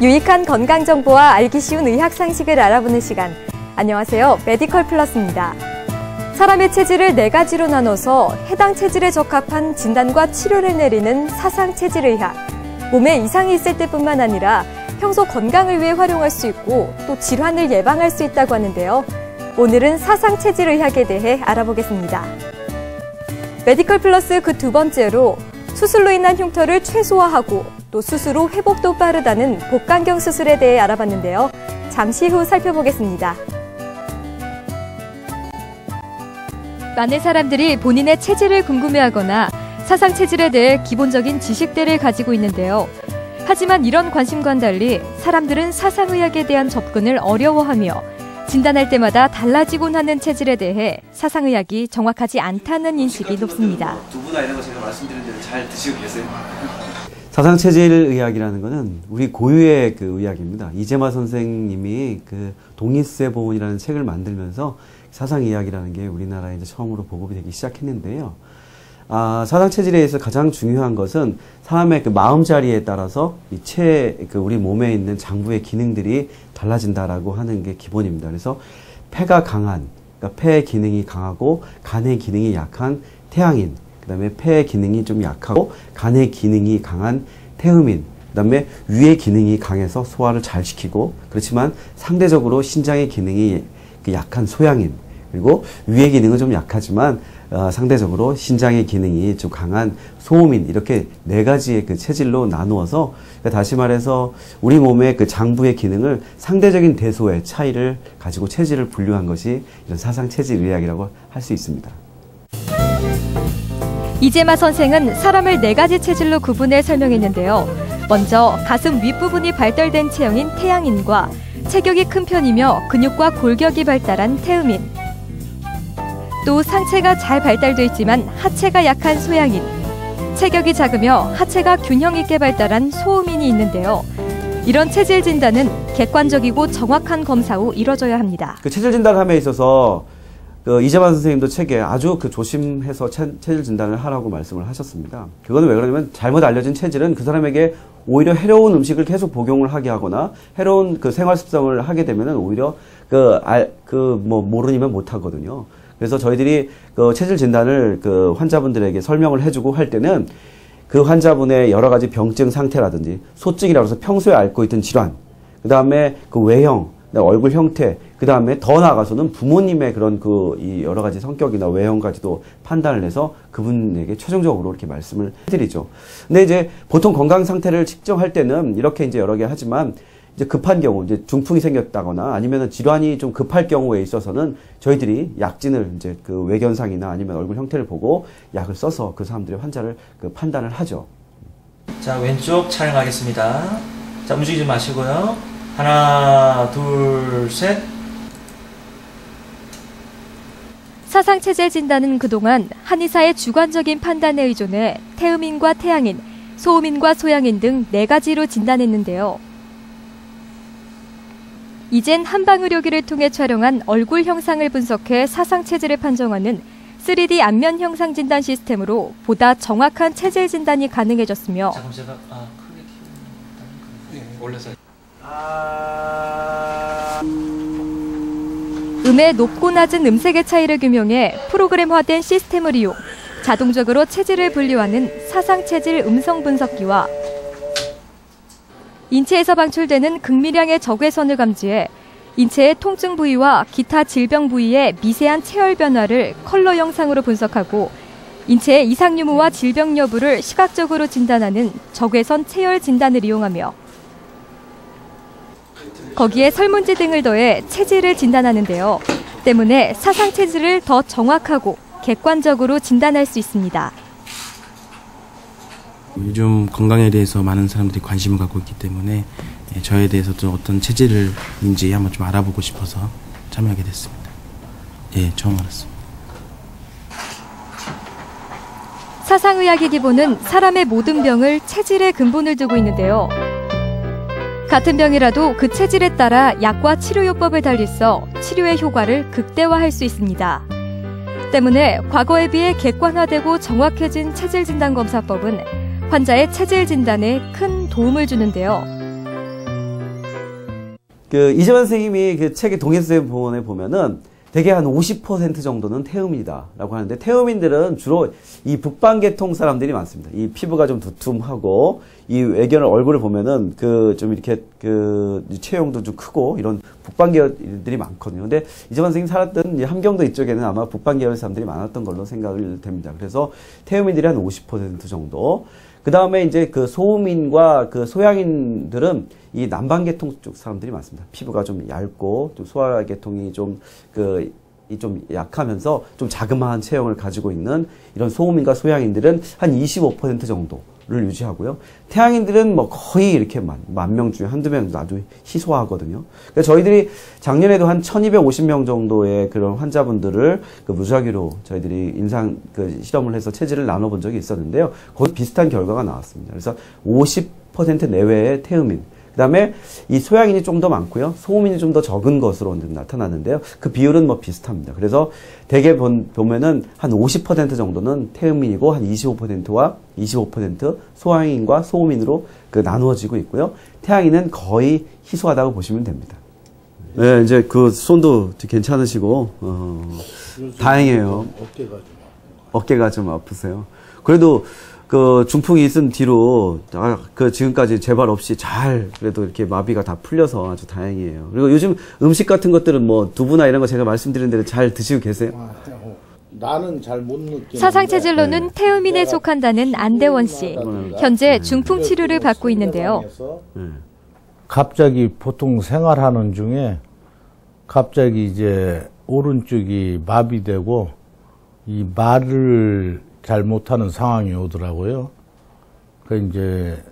유익한 건강 정보와 알기 쉬운 의학 상식을 알아보는 시간. 안녕하세요. 메디컬 플러스입니다. 사람의 체질을 4가지로 나눠서 해당 체질에 적합한 진단과 치료를 내리는 사상 체질의학. 몸에 이상이 있을 때뿐만 아니라 평소 건강을 위해 활용할 수 있고 또 질환을 예방할 수 있다고 하는데요. 오늘은 사상 체질의학에 대해 알아보겠습니다. 메디컬 플러스 그 2번째로 수술로 인한 흉터를 최소화하고 또 수술 후 회복도 빠르다는 복강경 수술에 대해 알아봤는데요. 잠시 후 살펴보겠습니다. 많은 사람들이 본인의 체질을 궁금해하거나 사상 체질에 대해 기본적인 지식들을 가지고 있는데요. 하지만 이런 관심과는 달리 사람들은 사상의학에 대한 접근을 어려워하며 진단할 때마다 달라지곤 하는 체질에 대해 사상의학이 정확하지 않다는 인식이 높습니다. 두부나 이런 거 제가 말씀드린 대로 잘 드시고 계세요? 사상체질의학이라는 것은 우리 고유의 그 의학입니다. 이재마 선생님이 그 동일세보온이라는 책을 만들면서 사상의학이라는 게 우리나라에 이제 처음으로 보급이 되기 시작했는데요. 사상체질에 의해서 가장 중요한 것은 사람의 그 마음자리에 따라서 우리 몸에 있는 장부의 기능들이 달라진다라고 하는 게 기본입니다. 그래서 폐가 강한, 그러니까 폐의 기능이 강하고 간의 기능이 약한 태양인, 그 다음에 폐의 기능이 좀 약하고 간의 기능이 강한 태음인, 그 다음에 위의 기능이 강해서 소화를 잘 시키고 그렇지만 상대적으로 신장의 기능이 약한 소양인, 그리고 위의 기능은 좀 약하지만 상대적으로 신장의 기능이 좀 강한 소음인, 이렇게 4가지의 그 체질로 나누어서, 그러니까 다시 말해서 우리 몸의 그 장부의 기능을 상대적인 대소의 차이를 가지고 체질을 분류한 것이 이런 사상체질의학이라고 할 수 있습니다. 이재마 선생은 사람을 4가지 체질로 구분해 설명했는데요. 먼저 가슴 윗부분이 발달된 체형인 태양인과 체격이 큰 편이며 근육과 골격이 발달한 태음인, 또 상체가 잘 발달돼 있지만 하체가 약한 소양인, 체격이 작으며 하체가 균형 있게 발달한 소음인이 있는데요. 이런 체질 진단은 객관적이고 정확한 검사 후 이뤄져야 합니다. 그 체질 진단함에 있어서 이재마 선생님도 책에 아주 조심해서 체질 진단을 하라고 말씀을 하셨습니다. 그거는 왜 그러냐면 잘못 알려진 체질은 그 사람에게 오히려 해로운 음식을 계속 복용을 하게 하거나 해로운 그 생활 습성을 하게 되면은 오히려 모르니면 못 하거든요. 그래서 저희들이 그 체질 진단을 그 환자분들에게 설명을 해주고 할 때는 그 환자분의 여러 가지 병증 상태라든지 소증이라고 해서 평소에 앓고 있던 질환, 그 다음에 그 외형, 얼굴 형태, 그 다음에 더 나아가서는 부모님의 그런 이 여러 가지 성격이나 외형까지도 판단을 해서 그분에게 최종적으로 이렇게 말씀을 해드리죠. 근데 이제 보통 건강 상태를 측정할 때는 이렇게 이제 여러 개 하지만 이제 급한 경우, 이제 중풍이 생겼다거나 아니면 질환이 좀 급할 경우에 있어서는 저희들이 약진을 이제 그 외견상이나 아니면 얼굴 형태를 보고 약을 써서 그 사람들의 환자를 판단을 하죠. 자, 왼쪽 촬영하겠습니다. 자, 움직이지 마시고요. 하나, 둘, 셋. 사상체질 진단은 그동안 한의사의 주관적인 판단에 의존해 태음인과 태양인, 소음인과 소양인 등 4가지로 진단했는데요. 이젠 한방의료기를 통해 촬영한 얼굴 형상을 분석해 사상체질을 판정하는 3D 안면 형상 진단 시스템으로 보다 정확한 체질 진단이 가능해졌으며, 자, 그럼 제가 크게 키우는 원래서 음의 높고 낮은 음색의 차이를 규명해 프로그램화된 시스템을 이용 자동적으로 체질을 분류하는 사상체질 음성 분석기와 인체에서 방출되는 극미량의 적외선을 감지해 인체의 통증 부위와 기타 질병 부위의 미세한 체열 변화를 컬러 영상으로 분석하고 인체의 이상 유무와 질병 여부를 시각적으로 진단하는 적외선 체열 진단을 이용하며 거기에 설문지 등을 더해 체질을 진단하는데요. 때문에 사상 체질을 더 정확하고 객관적으로 진단할 수 있습니다. 요즘 건강에 대해서 많은 사람들이 관심을 갖고 있기 때문에 저에 대해서도 어떤 체질인지 한번 좀 알아보고 싶어서 참여하게 됐습니다. 처음 알았습니다. 사상의학의 기본은 사람의 모든 병을 체질에 근본을 두고 있는데요. 같은 병이라도 그 체질에 따라 약과 치료요법을 달리 써 치료의 효과를 극대화할 수 있습니다. 때문에 과거에 비해 객관화되고 정확해진 체질 진단 검사법은 환자의 체질 진단에 큰 도움을 주는데요. 그 이재만 선생님이 그 책의 동일세 보원에 보면은 대개 한 50% 정도는 태음인이다라고 하는데, 태음인들은 주로 이 북방계통 사람들이 많습니다. 이 피부가 좀 두툼하고 이 외견 얼굴을 보면은 그 좀 이렇게 그 체형도 좀 크고 이런 북방계열들이 많거든요. 근데 이재만 선생님 살았던 이 함경도 이쪽에는 아마 북방계열 사람들이 많았던 걸로 생각이 됩니다. 그래서 태음인들이 한 50% 정도. 그 다음에 이제 그 소음인과 그 소양인들은 이 남방계통 쪽 사람들이 많습니다. 피부가 좀 얇고 좀 소화계통이 좀 좀 약하면서 좀 자그마한 체형을 가지고 있는 이런 소음인과 소양인들은 한 25% 정도를 유지하고요. 태양인들은 뭐 거의 이렇게 만 명 중에 한두 명 아주 희소하거든요. 그래서 저희들이 작년에도 한 1250명 정도의 그런 환자분들을 그 무작위로 저희들이 임상 실험을 해서 체질을 나눠본 적이 있었는데요. 거의 비슷한 결과가 나왔습니다. 그래서 50% 내외의 태음인, 그 다음에 이 소양인이 좀 더 많고요. 소음인이 좀 더 적은 것으로 나타났는데요. 그 비율은 뭐 비슷합니다. 그래서 대개 보면은 한 50% 정도는 태음인이고 한 25%와 25% 소양인과 소음인으로 그 나누어지고 있고요. 태양인은 거의 희소하다고 보시면 됩니다. 네, 이제 그 손도 괜찮으시고, 다행이에요. 어깨가 좀 아프세요. 그래도 그 중풍이 있은 뒤로 그 지금까지 재발 없이 잘 그래도 이렇게 마비가 다 풀려서 아주 다행이에요. 그리고 요즘 음식 같은 것들은 뭐 두부나 이런 거 제가 말씀드린 대로 잘 드시고 계세요? 나는 잘 못 느끼는데. 사상체질로는 태음인에 속한다는 안대원 씨. 현재 중풍 치료를 받고 있는데요. 갑자기 보통 생활하는 중에 갑자기 이제 오른쪽이 마비되고 이 말을 잘 못하는 상황이 오더라고요. 그 이제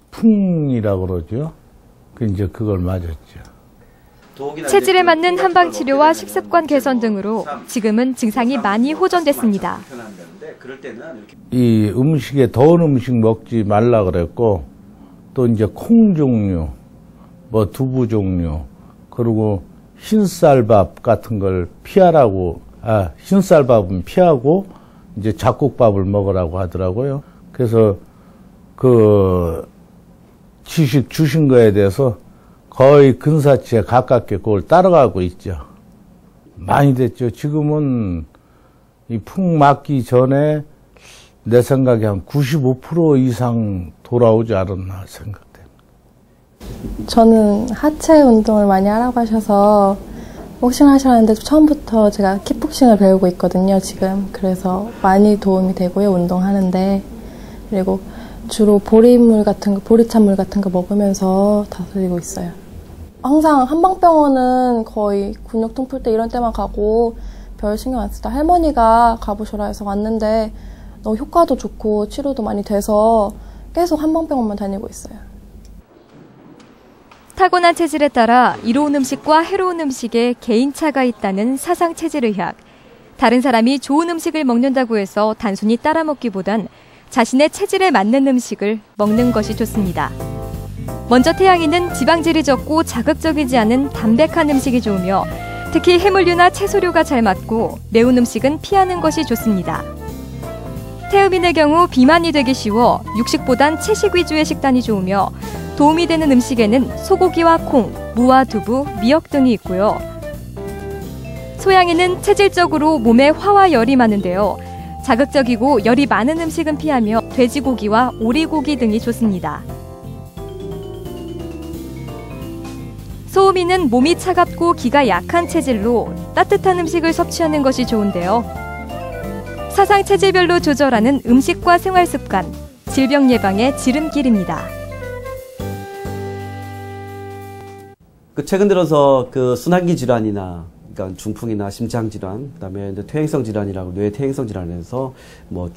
풍이라고 그러죠. 그 이제 그걸 맞았죠. 체질에 맞는 한방 치료와 식습관 개선 등으로 지금은 증상이 많이 호전됐습니다. 이 음식에 더운 음식 먹지 말라 그랬고, 또 이제 콩 종류, 뭐 두부 종류, 그리고 흰쌀밥 같은 걸 피하라고, 흰쌀밥은 피하고 이제 잡곡밥을 먹으라고 하더라고요. 그래서 그 지식 주신 거에 대해서 거의 근사치에 가깝게 그걸 따라가고 있죠. 많이 됐죠. 지금은 이 풍 맞기 전에 내 생각에 한 95% 이상 돌아오지 않았나 생각됩니다. 저는 하체 운동을 많이 하라고 하셔서 복싱 하시라는데 처음부터 제가 킥복싱을 배우고 있거든요, 지금. 그래서 많이 도움이 되고요, 운동하는데. 그리고 주로 보리물 같은 거, 보리찬물 같은 거 먹으면서 다스리고 있어요. 항상 한방병원은 거의 근육통 풀 때 이런 때만 가고 별 신경 안 쓰다 할머니가 가보셔라 해서 왔는데 너무 효과도 좋고 치료도 많이 돼서 계속 한방병원만 다니고 있어요. 타고난 체질에 따라 이로운 음식과 해로운 음식에 개인차가 있다는 사상체질의학. 다른 사람이 좋은 음식을 먹는다고 해서 단순히 따라 먹기보단 자신의 체질에 맞는 음식을 먹는 것이 좋습니다. 먼저 태양인은 지방질이 적고 자극적이지 않은 담백한 음식이 좋으며 특히 해물류나 채소류가 잘 맞고 매운 음식은 피하는 것이 좋습니다. 태음인의 경우 비만이 되기 쉬워 육식보단 채식 위주의 식단이 좋으며 도움이 되는 음식에는 소고기와 콩, 무와 두부, 미역 등이 있고요. 소양인은 체질적으로 몸에 화와 열이 많은데요. 자극적이고 열이 많은 음식은 피하며 돼지고기와 오리고기 등이 좋습니다. 소음인은 몸이 차갑고 기가 약한 체질로 따뜻한 음식을 섭취하는 것이 좋은데요. 사상 체질별로 조절하는 음식과 생활습관, 질병 예방의 지름길입니다. 그 최근 들어서 그 순환기 질환이나 그러니까 중풍이나 심장 질환, 그다음에 이제 퇴행성 질환이라고 뇌 퇴행성 질환에서 뭐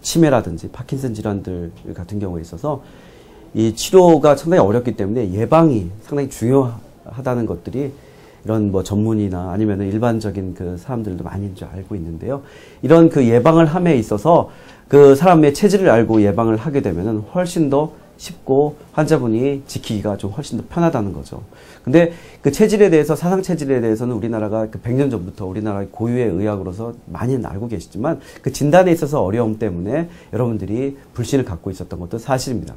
치매라든지 파킨슨 질환들 같은 경우에 있어서 이 치료가 상당히 어렵기 때문에 예방이 상당히 중요하다는 것들이 이런 뭐 전문의나 아니면 일반적인 그 사람들도 많이 이제 알고 있는데요. 이런 그 예방을 함에 있어서 그 사람의 체질을 알고 예방을 하게 되면은 훨씬 더 쉽고 환자분이 지키기가 좀 훨씬 더 편하다는 거죠. 근데 그 체질에 대해서, 사상 체질에 대해서는 우리나라가 그 100년 전부터 우리나라의 고유의 의학으로서 많이는 알고 계시지만 그 진단에 있어서 어려움 때문에 여러분들이 불신을 갖고 있었던 것도 사실입니다.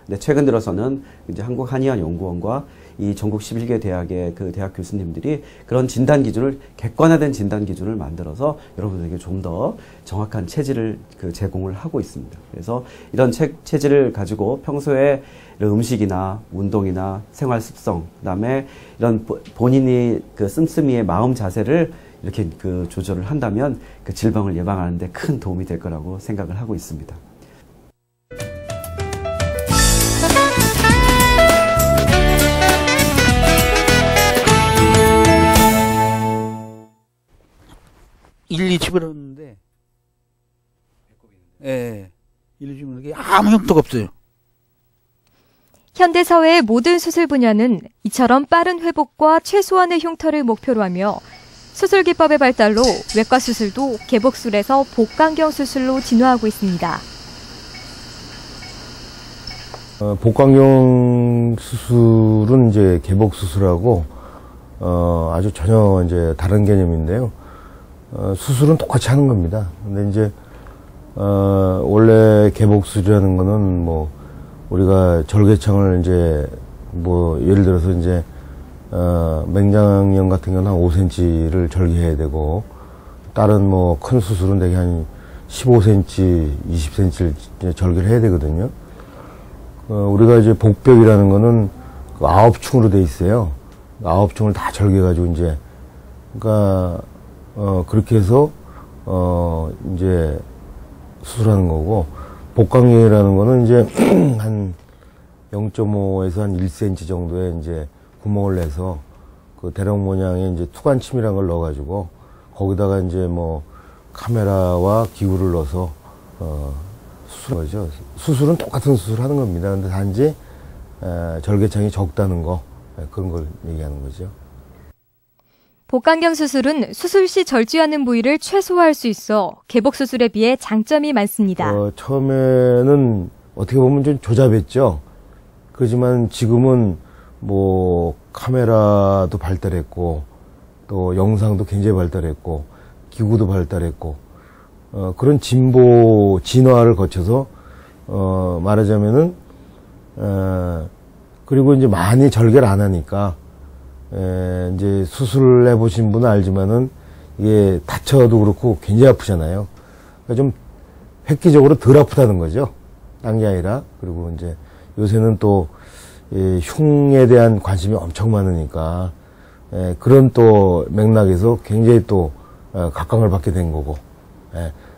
근데 최근 들어서는 이제 한국한의학연구원과 이 전국 11개 대학의 그 대학 교수님들이 그런 진단 기준을, 객관화된 진단 기준을 만들어서 여러분들에게 좀 더 정확한 체질을 제공을 하고 있습니다. 그래서 이런 체질을 가지고 평소에 이런 음식이나 운동이나 생활 습성, 그다음에 이런 본인이 그 씀씀이의 마음 자세를 이렇게 조절을 한다면 그 질병을 예방하는 데 큰 도움이 될 거라고 생각을 하고 있습니다. 집어넣었는데, 예, 1, 2 집어넣는 게 아무 형태가 없어요. 현대 사회의 모든 수술 분야는 이처럼 빠른 회복과 최소한의 흉터를 목표로 하며 수술 기법의 발달로 외과 수술도 개복술에서 복강경 수술로 진화하고 있습니다. 복강경 수술은 이제 개복 수술하고 아주 전혀 이제 다른 개념인데요. 수술은 똑같이 하는 겁니다. 근데 이제 원래 개복술이라는 거는 뭐 우리가 절개창을 이제 뭐 예를 들어서 이제 맹장염 같은 경우는 한 5cm를 절개해야 되고, 다른 뭐 큰 수술은 되게 한 15cm, 20cm를 절개를 해야 되거든요. 우리가 이제 복벽이라는 거는 그 9층으로 돼 있어요. 9층을 다 절개해가지고 이제, 그러니까 그렇게 해서 이제 수술하는 거고, 복강경이라는 거는 이제 한 0.5에서 한 1cm 정도의 이제 구멍을 내서 그 대롱 모양의 이제 투관침이라는 걸 넣어가지고 거기다가 이제 뭐 카메라와 기구를 넣어서 수술한 거죠. 수술은 똑같은 수술을 하는 겁니다. 근데 단지 절개창이 적다는 거, 그런 걸 얘기하는 거죠. 복강경 수술은 수술 시 절제하는 부위를 최소화할 수 있어 개복 수술에 비해 장점이 많습니다. 처음에는 어떻게 보면 좀 조잡했죠. 그렇지만 지금은 뭐 카메라도 발달했고 또 영상도 굉장히 발달했고 기구도 발달했고 그런 진화를 거쳐서 말하자면은 그리고 이제 많이 절개를 안 하니까 이제 수술을 해보신 분은 알지만은 이게 다쳐도 그렇고 굉장히 아프잖아요. 그러니까 좀 획기적으로 덜 아프다는 거죠. 딴 게 아니라. 그리고 이제 요새는 또 흉에 대한 관심이 엄청 많으니까 그런 또 맥락에서 굉장히 또 각광을 받게 된 거고,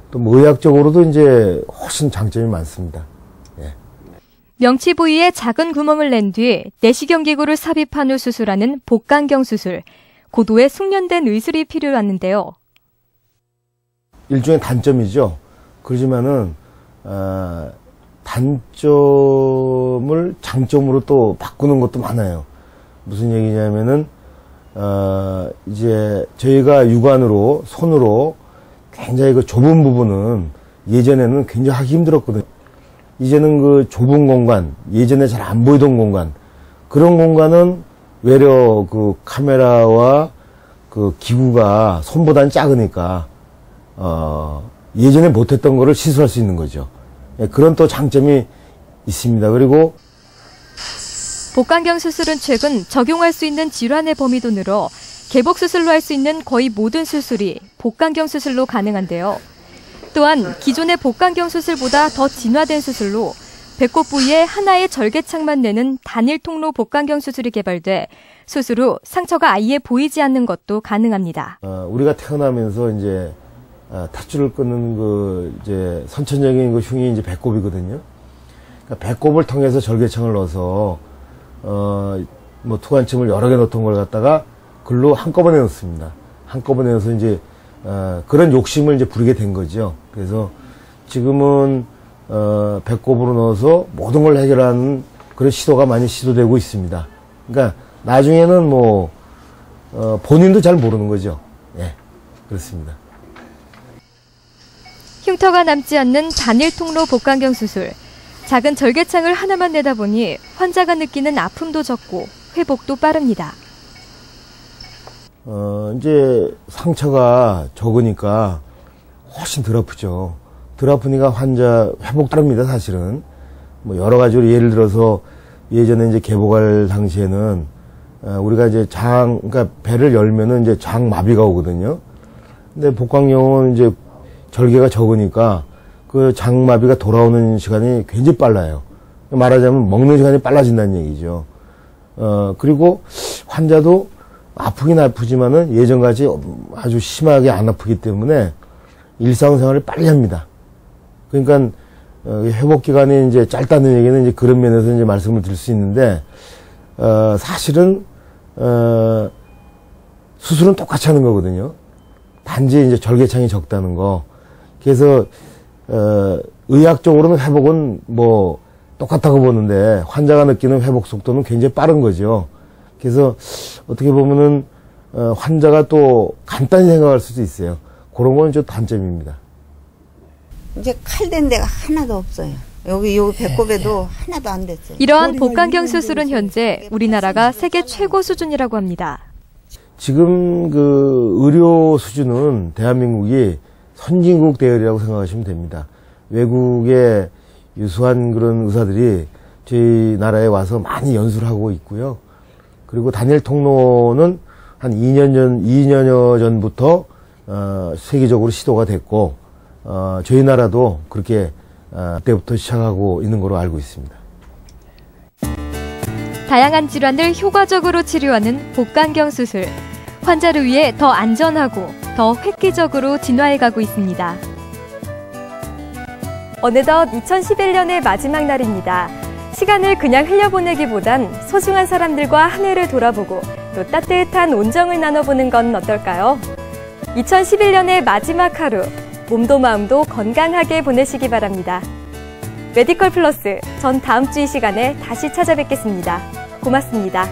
또 뭐 의학적으로도 이제 훨씬 장점이 많습니다. 명치 부위에 작은 구멍을 낸 뒤 내시경 기구를 삽입한 후 수술하는 복강경 수술. 고도의 숙련된 의술이 필요하는데요. 일종의 단점이죠. 그렇지만은 단점을 장점으로 또 바꾸는 것도 많아요. 무슨 얘기냐면은 이제 저희가 육안으로 손으로 굉장히 그 좁은 부분은 예전에는 굉장히 하기 힘들었거든요. 이제는 그 좁은 공간, 예전에 잘 안 보이던 공간, 그런 공간은 외려 그 카메라와 그 기구가 손보다는 작으니까 예전에 못했던 거를 시술할 수 있는 거죠. 그런 또 장점이 있습니다. 그리고 복강경 수술은 최근 적용할 수 있는 질환의 범위도 늘어 개복 수술로 할 수 있는 거의 모든 수술이 복강경 수술로 가능한데요. 또한 기존의 복강경 수술보다 더 진화된 수술로 배꼽 부위에 하나의 절개창만 내는 단일 통로 복강경 수술이 개발돼 수술 후 상처가 아예 보이지 않는 것도 가능합니다. 우리가 태어나면서 이제 탯줄을 끊는 그 이제 선천적인 그 흉이 이제 배꼽이거든요. 그러니까 배꼽을 통해서 절개창을 넣어서 뭐 투관침을 여러 개 넣던 걸 갖다가 글로 한꺼번에 넣습니다. 한꺼번에 넣어서 이제 그런 욕심을 이제 부리게 된 거죠. 그래서 지금은 배꼽으로 넣어서 모든 걸 해결하는 그런 시도가 많이 시도되고 있습니다. 그러니까 나중에는 뭐 본인도 잘 모르는 거죠. 예, 그렇습니다. 흉터가 남지 않는 단일 통로 복강경 수술. 작은 절개창을 하나만 내다 보니 환자가 느끼는 아픔도 적고 회복도 빠릅니다. 이제 상처가 적으니까 훨씬 덜 아프죠. 덜 아프니까 환자 회복 빠릅니다, 사실은. 뭐 여러 가지로 예를 들어서 예전에 이제 개복할 당시에는 우리가 이제 그러니까 배를 열면은 이제 장마비가 오거든요. 근데 복강경은 이제 절개가 적으니까 그 장마비가 돌아오는 시간이 굉장히 빨라요. 말하자면 먹는 시간이 빨라진다는 얘기죠. 그리고 환자도 아프긴 아프지만은 예전같이 아주 심하게 안 아프기 때문에 일상생활을 빨리 합니다. 그러니까 회복 기간이 이제 짧다는 얘기는 이제 그런 면에서 이제 말씀을 드릴 수 있는데 사실은 수술은 똑같이 하는 거거든요. 단지 이제 절개창이 적다는 거. 그래서 의학적으로는 회복은 뭐 똑같다고 보는데 환자가 느끼는 회복 속도는 굉장히 빠른 거죠. 그래서 어떻게 보면은 환자가 또 간단히 생각할 수도 있어요. 그런 건 좀 단점입니다. 이제 칼댄 데가 하나도 없어요. 여기 배꼽에도 하나도 안 됐어요. 이러한 복강경 수술은 현재 우리나라가 세계 최고 수준이라고 합니다. 지금 그 의료 수준은 대한민국이 선진국 대열이라고 생각하시면 됩니다. 외국의 유수한 그런 의사들이 저희 나라에 와서 많이 연수를 하고 있고요. 그리고 단일 통로는 한 2년여 전부터 세계적으로 시도가 됐고 저희 나라도 그렇게 그때부터 시작하고 있는 걸로 알고 있습니다. 다양한 질환을 효과적으로 치료하는 복강경 수술. 환자를 위해 더 안전하고 더 획기적으로 진화해가고 있습니다. 어느덧 2011년의 마지막 날입니다. 시간을 그냥 흘려보내기보단 소중한 사람들과 한 해를 돌아보고 또 따뜻한 온정을 나눠보는 건 어떨까요? 2011년의 마지막 하루, 몸도 마음도 건강하게 보내시기 바랍니다. 메디컬 플러스, 전 다음 주 이 시간에 다시 찾아뵙겠습니다. 고맙습니다.